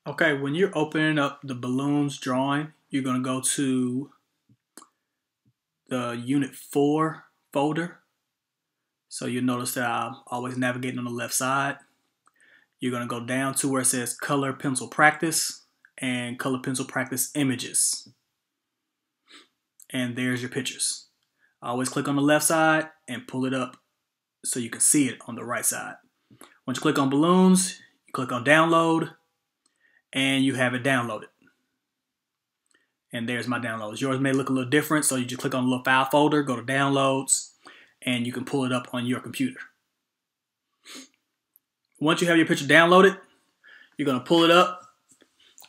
Okay, when you're opening up the balloons drawing, you're going to go to the Unit 4 folder. So you'll notice that I'm always navigating on the left side. You're going to go down to where it says Color Pencil Practice and Color Pencil Practice Images. And there's your pictures. Always click on the left side and pull it up so you can see it on the right side. Once you click on balloons, you click on download and you have it downloaded. And there's my downloads. Yours may look a little different, so you just click on the little file folder, go to downloads, and you can pull it up on your computer. Once you have your picture downloaded, you're going to pull it up,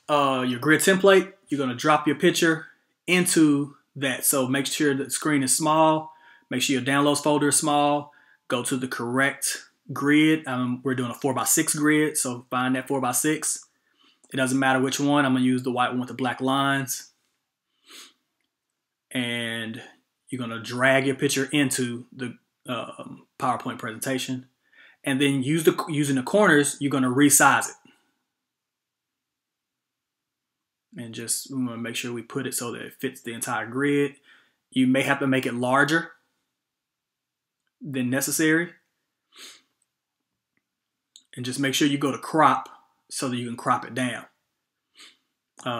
your grid template. You're going to drop your picture into that. So make sure the screen is small. Make sure your downloads folder is small. Go to the correct grid. We're doing a 4x6 grid, so find that 4x6. It doesn't matter which one. I'm going to use the white one with the black lines. And you're going to drag your picture into the PowerPoint presentation. And then using the corners, you're going to resize it. And just we want to make sure we put it so that it fits the entire grid. You may have to make it larger than necessary. And just make sure you go to crop so that you can crop it down.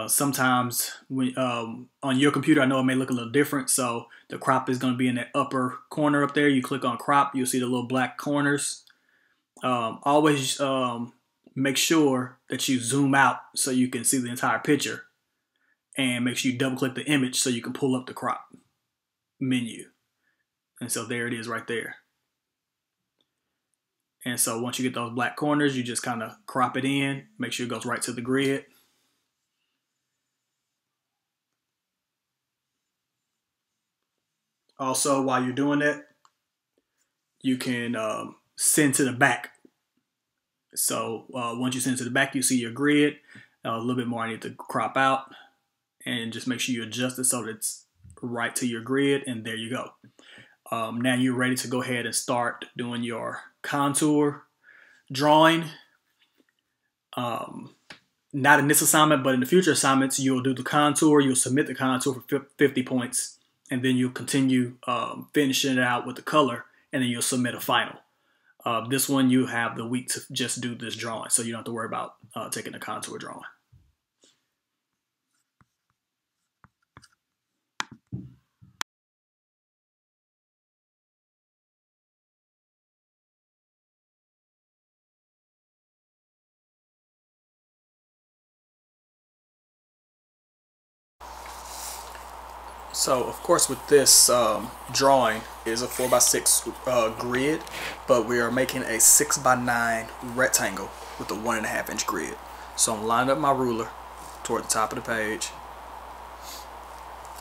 Sometimes when, on your computer, I know it may look a little different. So the crop is going to be in that upper corner up there. You click on crop, you'll see the little black corners. Always make sure that you zoom out so you can see the entire picture. And make sure you double click the image so you can pull up the crop menu. And so there it is right there. And so once you get those black corners, you just kind of crop it in. Make sure it goes right to the grid. Also, while you're doing that, you can send to the back. So once you send to the back, you see your grid. A little bit more I need to crop out. And just make sure you adjust it so that it's right to your grid. And there you go. Now you're ready to go ahead and start doing your contour drawing. Not in this assignment, but in the future assignments, you'll do the contour. You'll submit the contour for 50 points. And then you'll continue finishing it out with the color, and then you'll submit a final. This one, you have the week to just do this drawing, so you don't have to worry about taking the contour drawing. So, of course, with this drawing is a 4x6 grid, but we are making a 6x9 rectangle with a 1.5 inch grid. So I'm lining up my ruler toward the top of the page,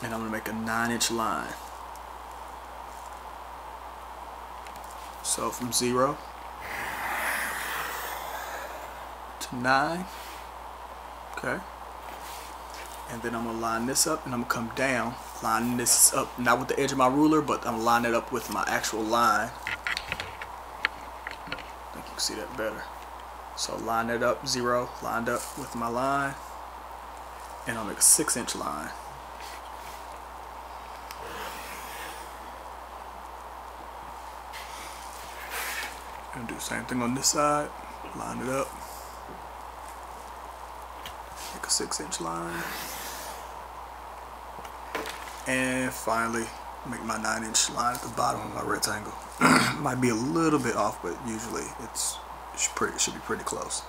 and I'm going to make a 9-inch line. So from 0 to 9, okay. And then I'm going to line this up, and I'm going to come down, lining this up, not with the edge of my ruler, but I'm going to line it up with my actual line. I think you can see that better. So line it up, 0, lined up with my line, and I'll make a 6-inch line. And do the same thing on this side, line it up, make a 6-inch line. And finally, make my 9-inch line at the bottom of my rectangle. Might be a little bit off, but usually it should be pretty close.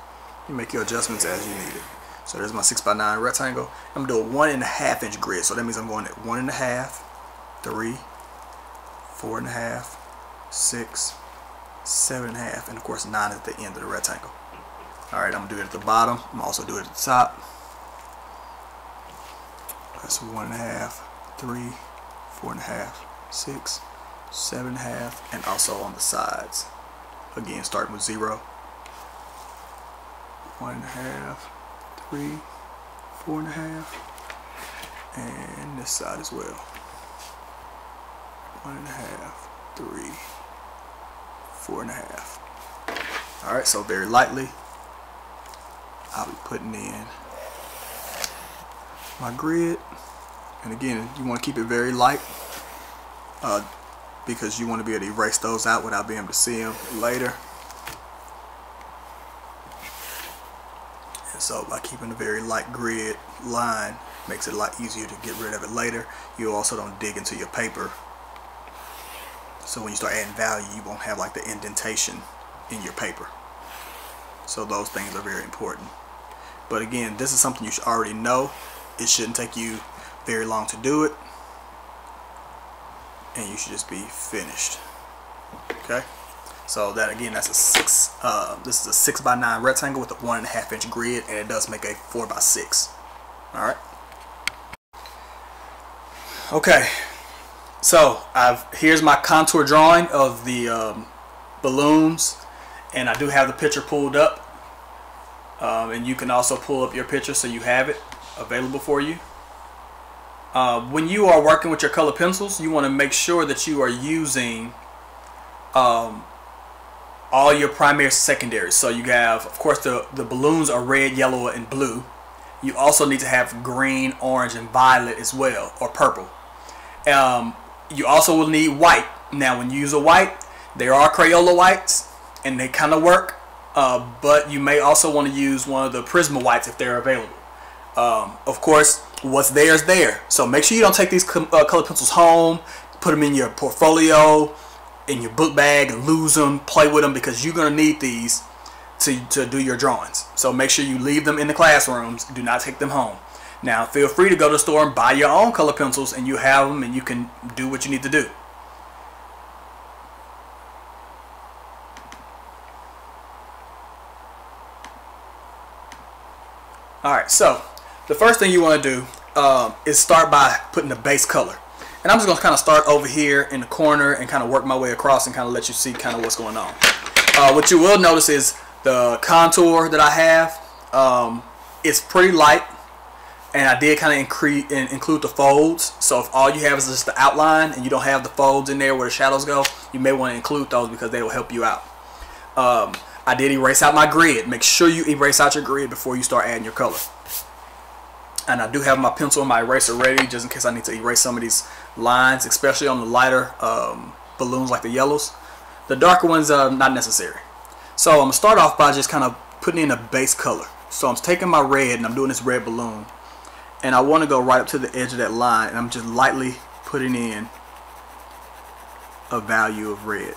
You make your adjustments as you need it. So there's my 6x9 rectangle. I'm gonna do a 1.5 inch grid. So that means I'm going at 1.5, 3, 4.5, 6, 7.5, and of course 9 at the end of the rectangle. Alright, I'm gonna do it at the bottom. I'm gonna also do it at the top. That's 1.5. 3, 4.5, 6, 7.5, and also on the sides. Again, starting with 0, 1.5, 3, 4.5, and this side as well. 1.5, 3, 4.5. All right, so very lightly, I'll be putting in my grid. And again, you want to keep it very light because you want to be able to erase those out without being able to see them later. And so by keeping a very light grid line, makes it a lot easier to get rid of it later. You also don't dig into your paper, so when you start adding value, you won't have like the indentation in your paper. So those things are very important. But again, this is something you should already know. It shouldn't take you very long to do it, and you should just be finished. Okay, so that again, that's a this is a 6 by 9 rectangle with a 1.5 inch grid, and it does make a 4 by 6. All right. Okay, so here's my contour drawing of the balloons, and I do have the picture pulled up, and you can also pull up your picture so you have it available for you. When you are working with your color pencils, you want to make sure that you are using all your primary secondaries. So you have, of course, the balloons are red, yellow, and blue. You also need to have green, orange, and violet as well, or purple. You also will need white. Now when you use a white, there are Crayola whites, and they kind of work, but you may also want to use one of the Prisma whites if they're available. Of course, what's there is there, so make sure you don't take these color pencils home, put them in your portfolio, in your book bag, and lose them, play with them, because you're going to need these to do your drawings. So make sure you leave them in the classrooms, do not take them home. Now feel free to go to the store and buy your own color pencils, and you have them and you can do what you need to do. Alright, so the first thing you want to do is start by putting the base color. And I'm just going to kind of start over here in the corner and kind of work my way across and kind of let you see kind of what's going on. What you will notice is the contour that I have is pretty light, and I did kind of include the folds. So if all you have is just the outline and you don't have the folds in there where the shadows go, you may want to include those because they will help you out. I did erase out my grid. Make sure you erase out your grid before you start adding your color. And I do have my pencil and my eraser ready just in case I need to erase some of these lines, especially on the lighter balloons like the yellows. The darker ones are not necessary. So I'm going to start off by just kind of putting in a base color. So I'm taking my red and I'm doing this red balloon, and I want to go right up to the edge of that line, and I'm just lightly putting in a value of red.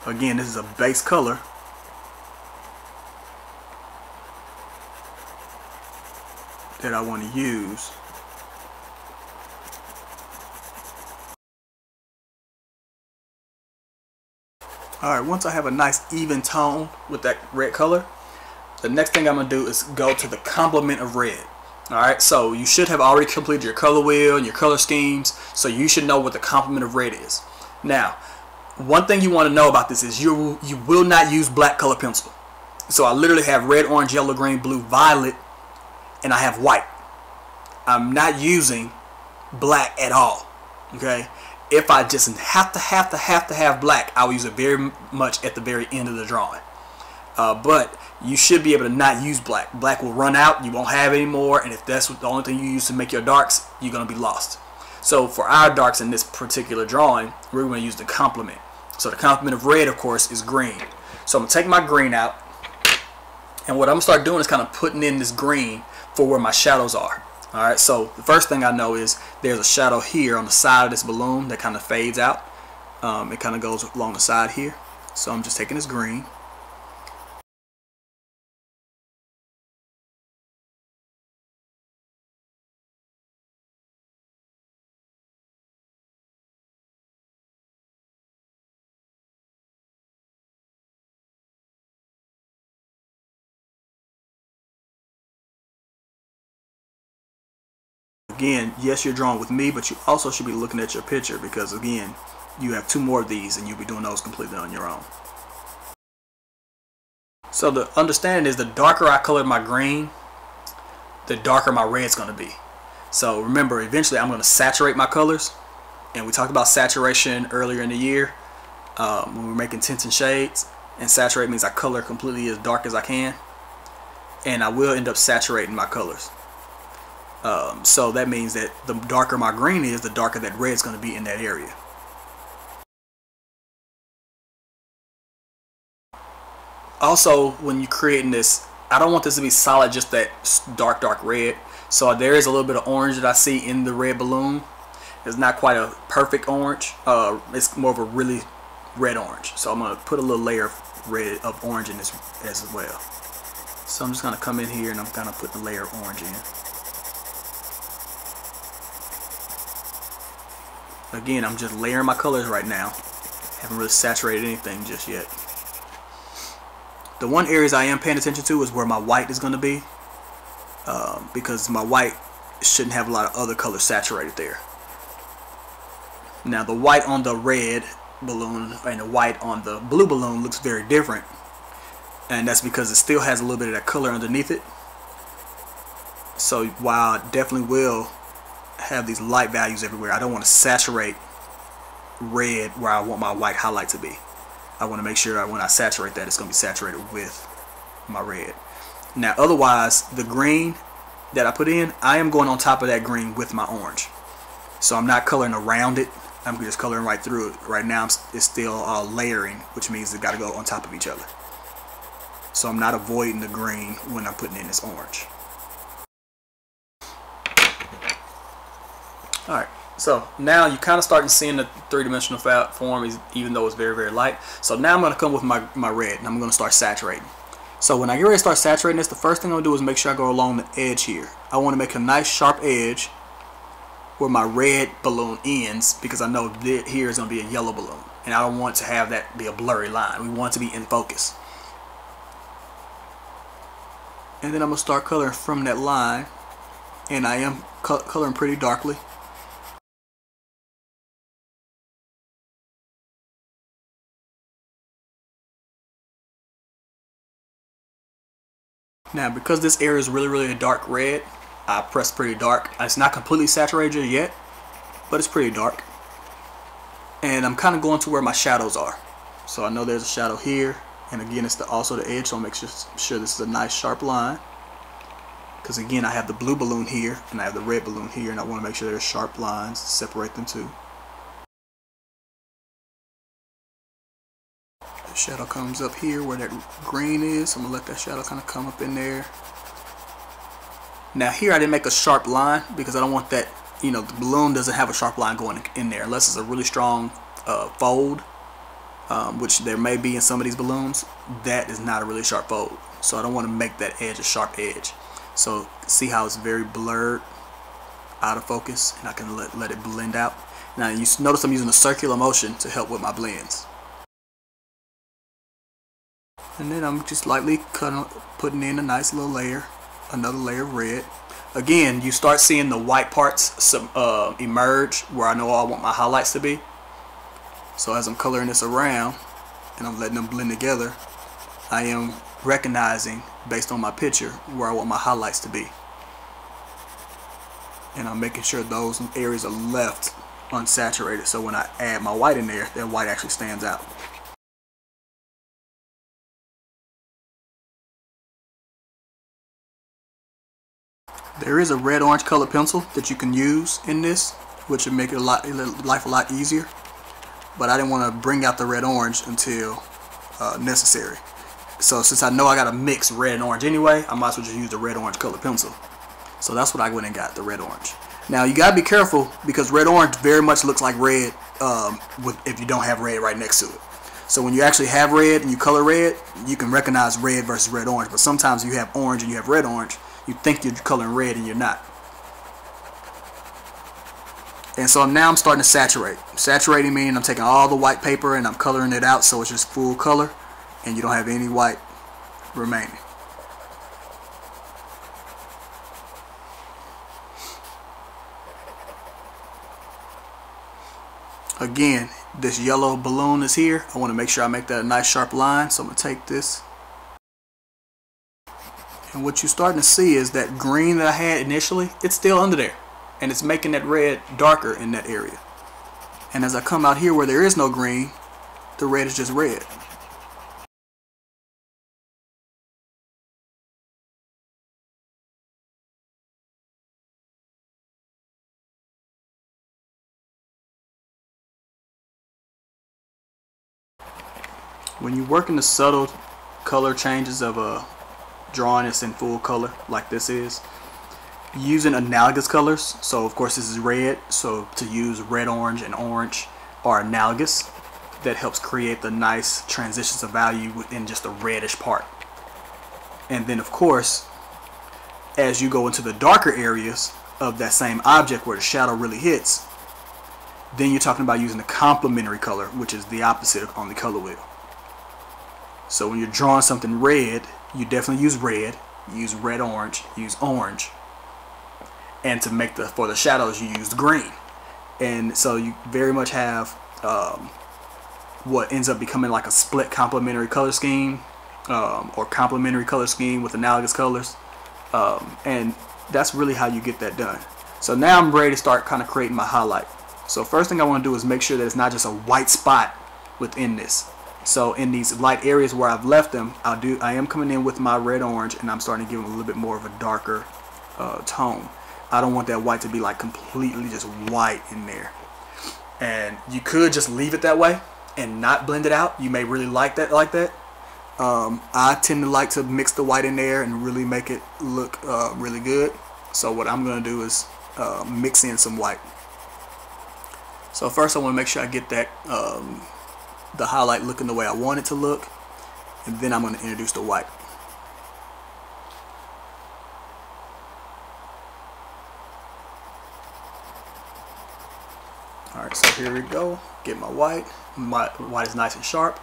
Again, this is a base color. That I want to use. Alright, once I have a nice even tone with that red color, the next thing I'm going to do is go to the complement of red. Alright, so you should have already completed your color wheel and your color schemes, so you should know what the complement of red is. Now, one thing you want to know about this is you will not use black color pencil. So I literally have red, orange, yellow, green, blue, violet, and I have white. I'm not using black at all. Okay, if I just have to have black, I will use it very much at the very end of the drawing. But you should be able to not use black. Black will run out, you won't have it anymore, and if that's the only thing you use to make your darks, you're going to be lost. So for our darks in this particular drawing, we're going to use the complement. So the complement of red, of course, is green. So I'm going to take my green out, and what I'm going to start doing is kind of putting in this green for where my shadows are. Alright, so the first thing I know is there's a shadow here on the side of this balloon that kind of fades out. It kind of goes along the side here. So I'm just taking this green. Again, yes, you're drawing with me, but you also should be looking at your picture because, again, you have 2 more of these and you'll be doing those completely on your own. So the understanding is the darker I color my green, the darker my red's going to be. So remember, eventually I'm going to saturate my colors, and we talked about saturation earlier in the year when we were making tints and shades. and saturate means I color completely as dark as I can, and I will end up saturating my colors. So that means that the darker my green is, the darker that red is going to be in that area. Also, when you're creating this, I don't want this to be solid, just that dark red. So there is a little bit of orange that I see in the red balloon. It's not quite a perfect orange. It's more of a really red orange. So I'm going to put a little layer of orange in this as well. So I'm just going to come in here and I'm going to put the layer of orange in. Again, I'm just layering my colors right now. Haven't really saturated anything just yet. The one areas I am paying attention to is where my white is going to be, because my white shouldn't have a lot of other colors saturated there. Now the white on the red balloon and the white on the blue balloon looks very different, and that's because it still has a little bit of that color underneath it. So while I definitely will have these light values everywhere, I don't want to saturate red where I want my white highlight to be. I want to make sure that when I saturate that, it's going to be saturated with my red. Now otherwise, the green that I put in, I am going on top of that green with my orange. So I'm not coloring around it, I'm just coloring right through it. Right now it's still layering, which means it's got to go on top of each other. So I'm not avoiding the green when I'm putting in this orange. Alright, so now you're kind of starting seeing the three-dimensional form, even though it's very light. So now I'm going to come with my red and I'm going to start saturating. So when I get ready to start saturating this, the first thing I'm going to do is make sure I go along the edge here. I want to make a nice sharp edge where my red balloon ends, because I know that here is going to be a yellow balloon. And I don't want to have that be a blurry line. We want it to be in focus. And then I'm going to start coloring from that line. And I am coloring pretty darkly. Now because this area is really a dark red, I press pretty dark. It's not completely saturated yet, but it's pretty dark. And I'm kind of going to where my shadows are. So I know there's a shadow here, and again it's also the edge, so I'll make sure this is a nice sharp line. Because again, I have the blue balloon here and I have the red balloon here, and I want to make sure there's sharp lines to separate them two. The shadow comes up here where that green is, so I'm going to let that shadow kind of come up in there. Now here I didn't make a sharp line because I don't want that, the balloon doesn't have a sharp line going in there unless it's a really strong fold, which there may be in some of these balloons. That is not a really sharp fold, so I don't want to make that edge a sharp edge. So see how it's very blurred, out of focus, and I can let it blend out. Now you notice I'm using a circular motion to help with my blends. And then I'm just lightly putting in a nice little layer, another layer of red. Again, you start seeing the white parts emerge where I know I want my highlights to be. So as I'm coloring this around and I'm letting them blend together, I am recognizing based on my picture where I want my highlights to be. And I'm making sure those areas are left unsaturated, so when I add my white in there, that white actually stands out. There is a red-orange colored pencil that you can use in this, which would make it life a lot easier. But I didn't want to bring out the red-orange until necessary. So since I know I got to mix red and orange anyway, I might as well just use the red-orange colored pencil. So that's what I went and got, the red-orange. Now you got to be careful because red-orange very much looks like red if you don't have red right next to it. So when you actually have red and you color red, you can recognize red versus red-orange. But sometimes you have orange and you have red-orange. You think you're coloring red and you're not. And so now I'm starting to saturate. Saturating meaning I'm taking all the white paper and I'm coloring it out so it's just full color and you don't have any white remaining. Again, this yellow balloon is here. I want to make sure I make that a nice sharp line, so I'm going to take this. And what you're starting to see is that green that I had initially, it's still under there. And it's making that red darker in that area. And as I come out here where there is no green, the red is just red. When you work in the subtle color changes of a drawing that's in full color like this is, using analogous colors, so of course this is red, so to use red, orange, and orange are analogous. That helps create the nice transitions of value within just the reddish part. And then of course, as you go into the darker areas of that same object where the shadow really hits, then you're talking about using the complementary color, which is the opposite on the color wheel. So when you're drawing something red, you definitely use red, use red orange, use orange. And to make for the shadows, you use green. And so you very much have what ends up becoming like a split complementary color scheme, or complementary color scheme with analogous colors. And that's really how you get that done. So now I'm ready to start kind of creating my highlight. So first thing I want to do is make sure that it's not just a white spot within this. So in these light areas where I've left them, I am coming in with my red orange, and I'm starting to give them a little bit more of a darker tone. I don't want that white to be like completely just white in there. And you could just leave it that way and not blend it out. You may really like that I tend to like to mix the white in there and really make it look really good. So what I'm going to do is mix in some white. So first I want to make sure I get that the highlight looking the way I want it to look, and then I'm going to introduce the white. Alright, so here we go. Get my white. My white is nice and sharp.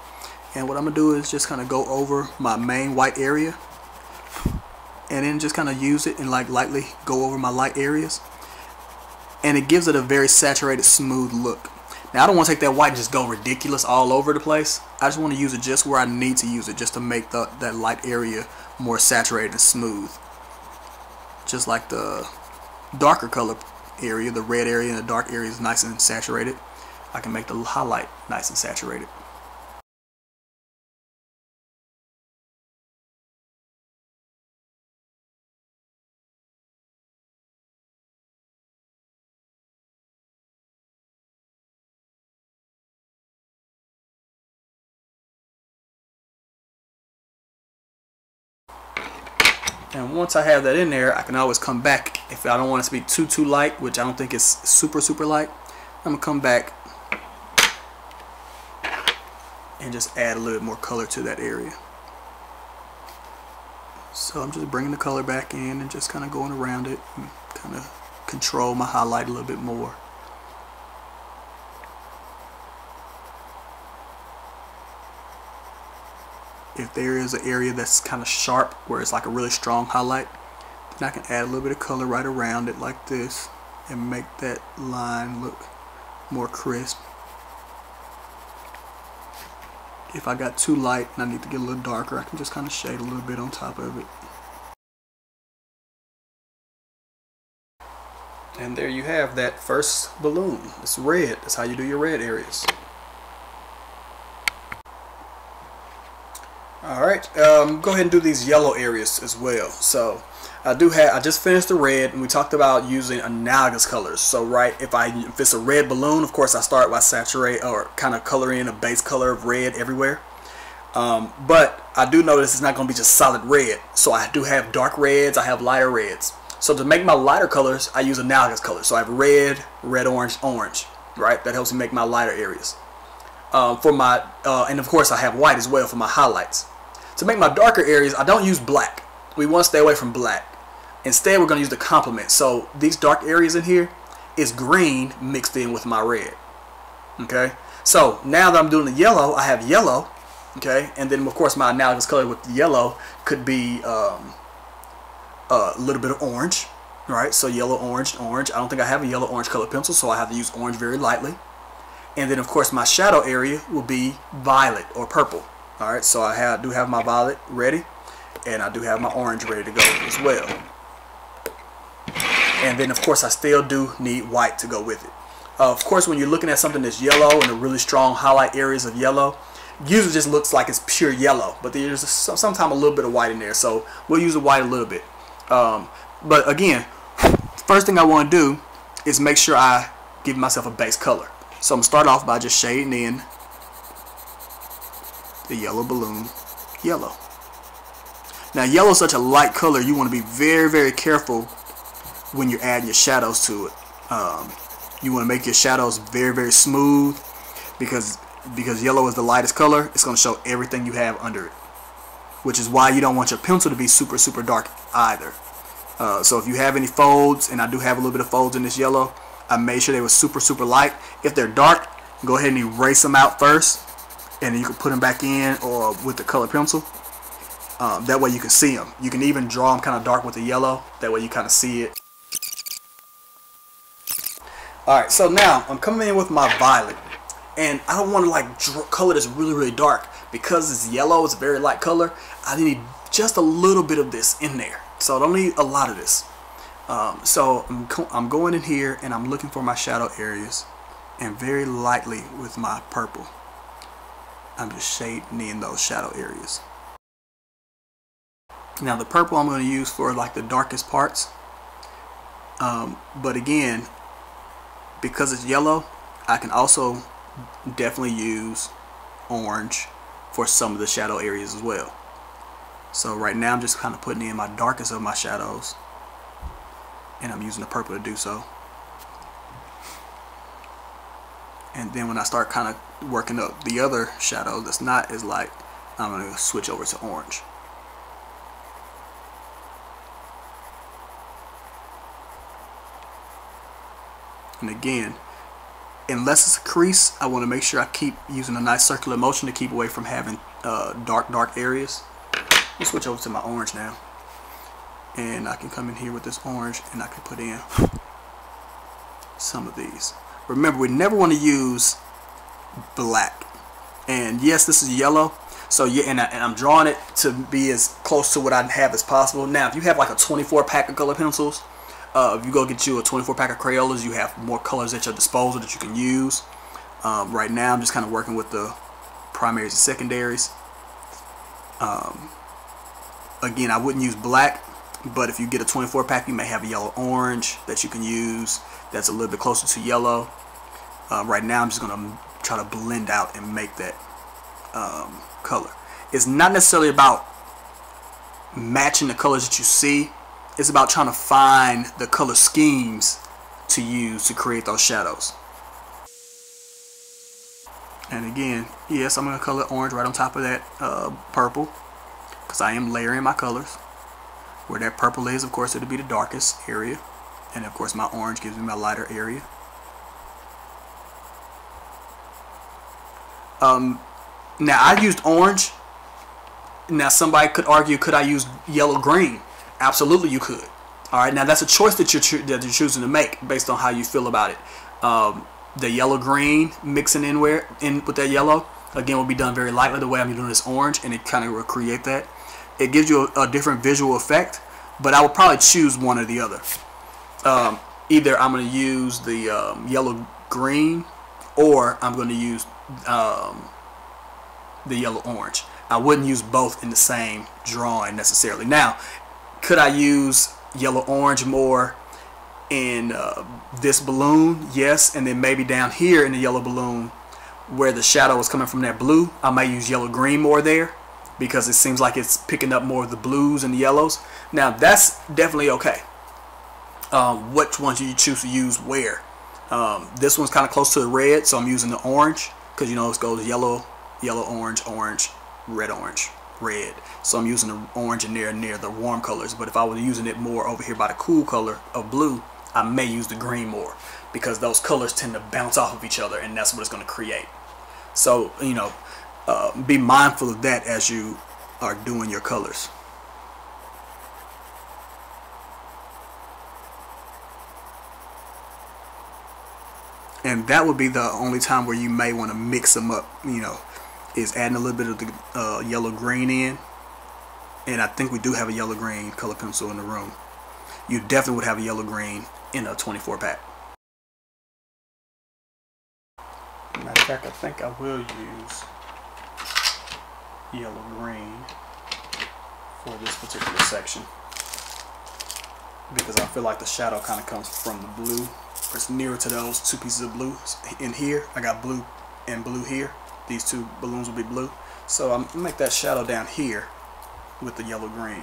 And what I'm going to do is just kind of go over my main white area, and then just kind of use it and like lightly go over my light areas. And it gives it a very saturated, smooth look. Now I don't want to take that white and just go ridiculous all over the place. I just want to use it just where I need to use it, just to make that light area more saturated and smooth. Just like the darker color area, the red area and the dark area is nice and saturated, I can make the highlight nice and saturated. And once I have that in there, I can always come back if I don't want it to be too light, which I don't think is super light. I'm gonna come back and just add a little bit more color to that area. So I'm just bringing the color back in and just kind of going around it and kind of control my highlight a little bit more. If there is an area that's kind of sharp where it's like a really strong highlight, then I can add a little bit of color right around it like this and make that line look more crisp. If I got too light and I need to get a little darker, I can just kind of shade a little bit on top of it. And there you have that first balloon. It's red. That's how you do your red areas. Alright, go ahead and do these yellow areas as well. So I just finished the red, and we talked about using analogous colors. So if it's a red balloon, of course I start by saturate or kind of color in a base color of red everywhere. But I do notice it's not going to be just solid red. So I do have dark reds, I have lighter reds. So to make my lighter colors, I use analogous colors. So I have red, red, orange, orange. Right, that helps me make my lighter areas. And of course I have white as well for my highlights. To make my darker areas, I don't use black. We want to stay away from black. Instead, we're going to use the complement. So these dark areas in here is green mixed in with my red. Okay. So now that I'm doing the yellow, I have yellow. Okay. And then of course my analogous color with the yellow could be a little bit of orange. Right. So yellow, orange, orange. I don't think I have a yellow orange color pencil, so I have to use orange very lightly. And then of course my shadow area will be violet or purple. Alright, so I do have my violet ready, and I do have my orange ready to go as well. And then of course I still do need white to go with it. Of course, when you're looking at something that's yellow and the really strong highlight areas of yellow, usually just looks like it's pure yellow, but there's sometimes a little bit of white in there, so we'll use the white a little bit. But again, first thing I want to do is make sure I give myself a base color. So I'm going to start off by just shading in the yellow balloon yellow. Now yellow is such a light color, you want to be very, very careful when you're adding your shadows to it. You want to make your shadows very, very smooth, because yellow is the lightest color. It's going to show everything you have under it, which is why you don't want your pencil to be super, super dark either. So if you have any folds, and I do have a little bit of folds in this yellow, I made sure they were super, super light. If they're dark, go ahead and erase them out first, and then you can put them back in or with the color pencil. That way you can see them. You can even draw them kind of dark with the yellow. That way you kind of see it. Alright, so now I'm coming in with my violet. And I don't want to like color this really, really dark. Because it's yellow, it's a very light color. I need just a little bit of this in there. So I don't need a lot of this. So I'm going in here and I'm looking for my shadow areas. And very lightly with my purple, I'm just shading in those shadow areas. Now the purple I'm going to use for like the darkest parts. But again, because it's yellow, I can also definitely use orange for some of the shadow areas as well. So right now I'm just kind of putting in my darkest of my shadows, and I'm using the purple to do so. And then when I start kind of working up the other shadow that's not as light, I'm going to switch over to orange. And again, unless it's a crease, I want to make sure I keep using a nice circular motion to keep away from having dark areas. Let me switch over to my orange now. And I can come in here with this orange and I can put in some of these. Remember, we never want to use black. And yes, this is yellow. So yeah, and I'm drawing it to be as close to what I have as possible. Now, if you have like a 24 pack of color pencils, if you go get you a 24 pack of Crayolas, you have more colors at your disposal that you can use. Right now I'm just kind of working with the primaries and secondaries. Again, I wouldn't use black, but if you get a 24 pack, you may have a yellow orange that you can use that's a little bit closer to yellow. Right now I'm just going to try to blend out and make that color. It's not necessarily about matching the colors that you see. It's about trying to find the color schemes to use to create those shadows. And again, yes, I'm going to color orange right on top of that purple, because I am layering my colors. Where that purple is, of course, it'll be the darkest area. And of course my orange gives me my lighter area. Now I used orange. Now somebody could argue, could I use yellow green? Absolutely you could. Alright, now that's a choice that you're choosing to make based on how you feel about it. The yellow green mixing in with that yellow, again, will be done very lightly the way I'm doing this orange, and it kind of will create that. It gives you a different visual effect, but I would probably choose one or the other. Either I'm going to use the yellow green, or I'm going to use the yellow orange. I wouldn't use both in the same drawing necessarily. Now, could I use yellow orange more in this balloon? Yes, and then maybe down here in the yellow balloon where the shadow is coming from that blue, I might use yellow green more there, because it seems like it's picking up more of the blues and the yellows. Now that's definitely okay. Which ones do you choose to use where? This one's kind of close to the red, so I'm using the orange, because you know it goes yellow, yellow, orange, orange, orange, red. So I'm using the orange in there near the warm colors. But if I was using it more over here by the cool color of blue, I may use the green more, because those colors tend to bounce off of each other, and that's what it's going to create. So, you know, be mindful of that as you are doing your colors. And that would be the only time where you may want to mix them up, you know, is adding a little bit of the yellow green in. And I think we do have a yellow green color pencil in the room. You definitely would have a yellow green in a 24 pack. Matter of fact, I think I will use yellow green for this particular section, because I feel like the shadow kind of comes from the blue. It's nearer to those two pieces of blue in here. I got blue and blue here. These two balloons will be blue. So I'm gonna make that shadow down here with the yellow green.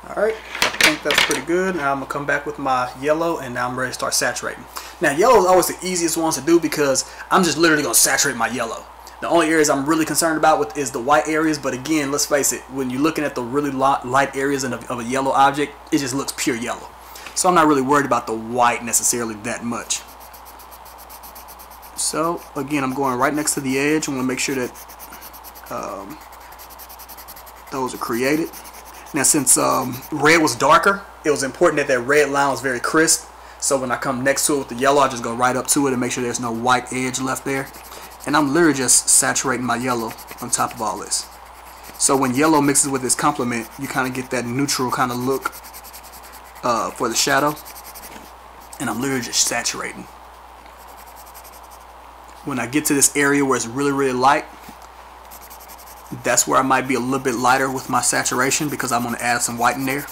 Alright, I think that's pretty good. Now I'm going to come back with my yellow, and now I'm ready to start saturating. Now yellow is always the easiest ones to do because I'm just literally going to saturate my yellow. The only areas I'm really concerned about with is the white areas, but again, let's face it, when you're looking at the really light areas of a yellow object, it just looks pure yellow. So I'm not really worried about the white necessarily that much. So again, I'm going right next to the edge. I want to make sure that those are created. Now since red was darker, it was important that that red line was very crisp. So when I come next to it with the yellow, I just go right up to it and make sure there's no white edge left there. And I'm literally just saturating my yellow on top of all this. So when yellow mixes with this complement, you kind of get that neutral kind of look for the shadow. And I'm literally just saturating. When I get to this area where it's really, really light, that's where I might be a little bit lighter with my saturation because I'm going to add some white in there.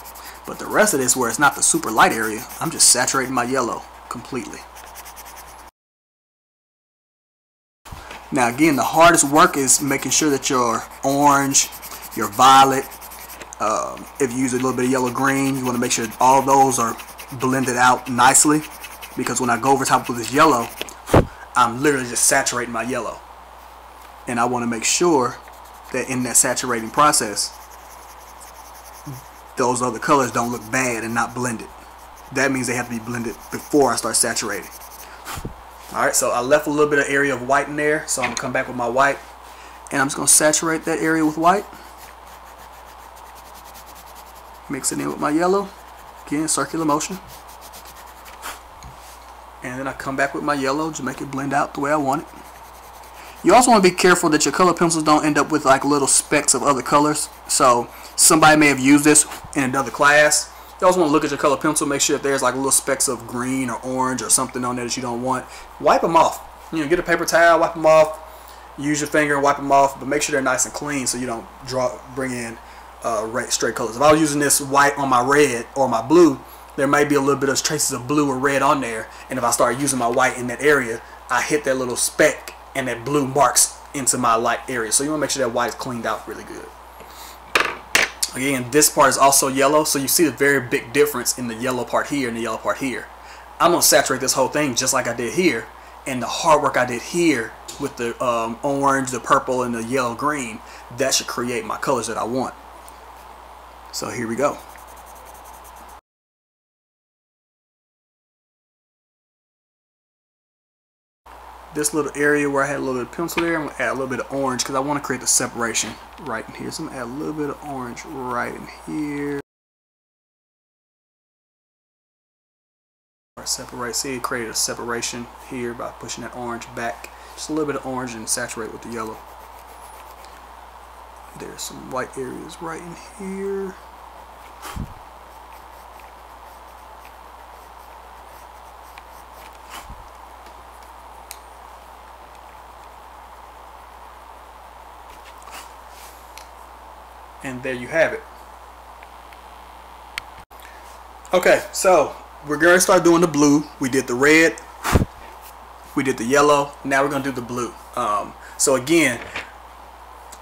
But the rest of this, where it's not the super light area, I'm just saturating my yellow completely. Now again, the hardest work is making sure that your orange, your violet, if you use a little bit of yellow green, you want to make sure all those are blended out nicely, because when I go over top with this yellow, I'm literally just saturating my yellow. And I want to make sure that in that saturating process, those other colors don't look bad and not blended. That means they have to be blended before I start saturating. Alright, so I left a little bit of area of white in there, so I'm going to come back with my white, and I'm just going to saturate that area with white. Mix it in with my yellow. Again, circular motion. And then I come back with my yellow to make it blend out the way I want it. You also want to be careful that your color pencils don't end up with like little specks of other colors. So somebody may have used this in another class. You also want to look at your color pencil, make sure if there's like little specks of green or orange or something on there that you don't want. Wipe them off. You know, get a paper towel, wipe them off. Use your finger and wipe them off, but make sure they're nice and clean so you don't bring in straight colors. If I was using this white on my red or my blue, there may be a little bit of traces of blue or red on there, and if I start using my white in that area, I hit that little speck and that blue marks into my light area. So you want to make sure that white is cleaned out really good. Again, this part is also yellow, so you see the very big difference in the yellow part here and the yellow part here. I'm going to saturate this whole thing just like I did here, and the hard work I did here with the orange, the purple, and the yellow green, that should create my colors that I want. So here we go. This little area where I had a little bit of pencil there, I'm going to add a little bit of orange because I want to create the separation right in here. So I'm going to add a little bit of orange right in here. Separate. See, it created a separation here by pushing that orange back. Just a little bit of orange and saturate with the yellow. There's some white areas right in here. And there you have it. Okay, so we're going to start doing the blue. We did the red, we did the yellow, now we're going to do the blue. So again,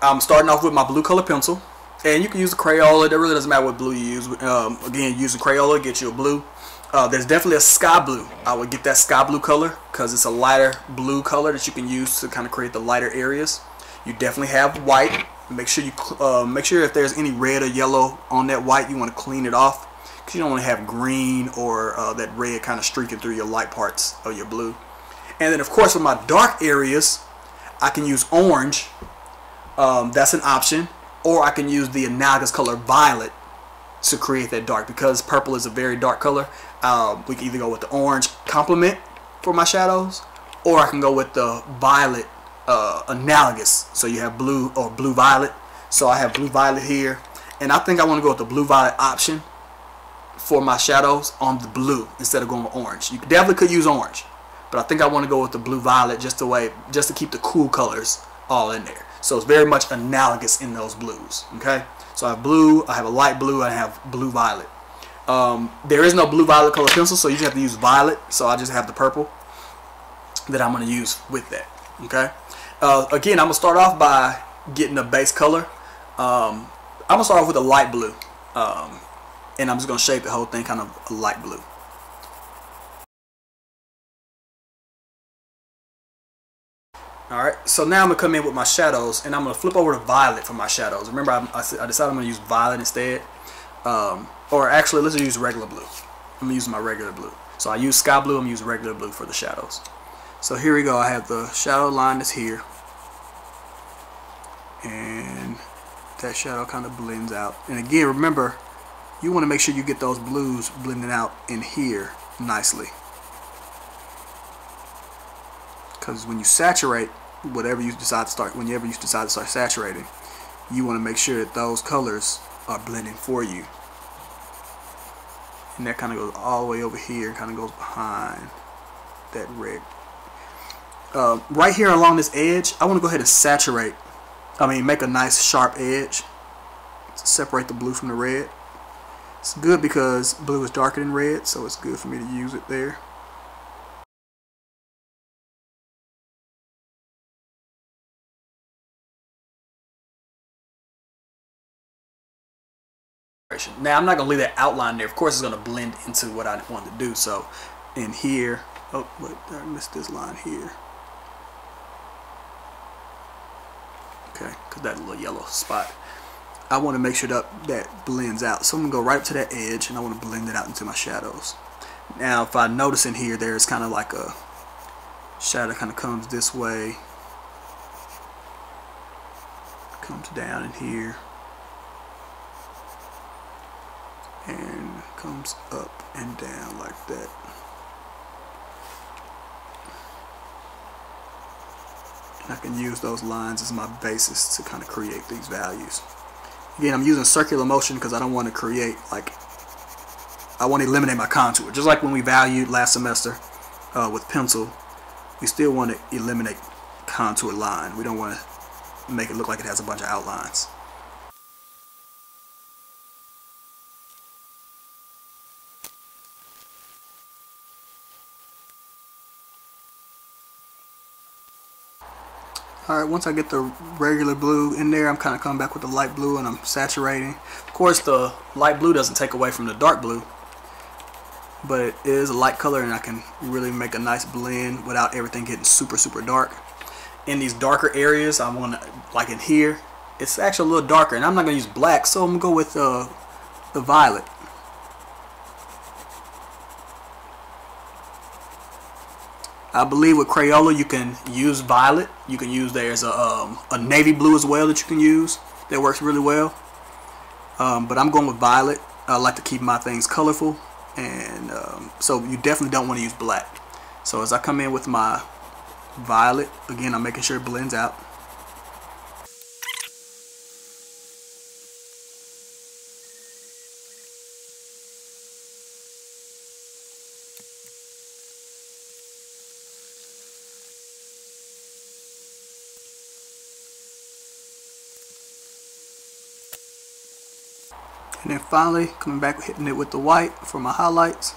I'm starting off with my blue color pencil, and you can use a Crayola. It really doesn't matter what blue you use. Again, using Crayola gets you a blue. There's definitely a sky blue. I would get that sky blue color because it's a lighter blue color that you can use to kind of create the lighter areas. You definitely have white. Make sure if there's any red or yellow on that white, you want to clean it off because you don't want to have green or that red kind of streaking through your light parts of your blue. And then of course for my dark areas, I can use orange. That's an option, or I can use the analogous color violet to create that dark, because purple is a very dark color. We can either go with the orange complement for my shadows, or I can go with the violet analogous. So you have blue or blue violet. So I have blue violet here, and I think I want to go with the blue violet option for my shadows on the blue instead of going with orange. You definitely could use orange, but I think I want to go with the blue violet just to keep the cool colors all in there. So it's very much analogous in those blues. Okay, so I have blue, I have a light blue, I have blue violet. There is no blue violet color pencil, so you just have to use violet. So I just have the purple that I'm going to use with that. Okay. Again, I'm going to start off by getting a base color. I'm going to start off with a light blue. And I'm just going to shape the whole thing kind of a light blue. Alright, so now I'm going to come in with my shadows, and I'm going to flip over to violet for my shadows. Remember, I decided I'm going to use violet instead. Or actually, let's use regular blue. I'm going to use my regular blue. So I use sky blue, I'm going to use regular blue for the shadows. So here we go, I have the shadow line that's here. And that shadow kind of blends out. And again, remember, you want to make sure you get those blues blending out in here nicely. Because when you saturate, whenever you decide to start saturating, you want to make sure that those colors are blending for you. And that kind of goes all the way over here and kind of goes behind that red. Right here along this edge, I want to go ahead and saturate. Make a nice sharp edge to separate the blue from the red. It's good because blue is darker than red, so it's good for me to use it there. Now I'm not going to leave that outline there. Of course it's going to blend into what I want to do. So in here, oh wait, I missed this line here. Okay, because that little yellow spot. I want to make sure that blends out. So I'm going to go right up to that edge and I want to blend it out into my shadows. Now if I notice in here, there's kind of like a shadow kind of comes this way, comes down in here, and comes up and down like that. And I can use those lines as my basis to kind of create these values. Again, I'm using circular motion because I don't want to create I want to eliminate my contour. Just like when we valued last semester with pencil, we still want to eliminate contour line. We don't want to make it look like it has a bunch of outlines. Alright, once I get the regular blue in there, I'm kind of coming back with the light blue and I'm saturating. Of course, the light blue doesn't take away from the dark blue, but it is a light color and I can really make a nice blend without everything getting super dark. In these darker areas, I want to, like in here, it's actually a little darker, and I'm not going to use black, so I'm going to go with the violet. I believe with Crayola you can use violet. You can use, there's a navy blue as well that you can use that works really well. But I'm going with violet. I like to keep my things colorful, and so you definitely don't want to use black. So as I come in with my violet, again I'm making sure it blends out. And then finally coming back, hitting it with the white for my highlights.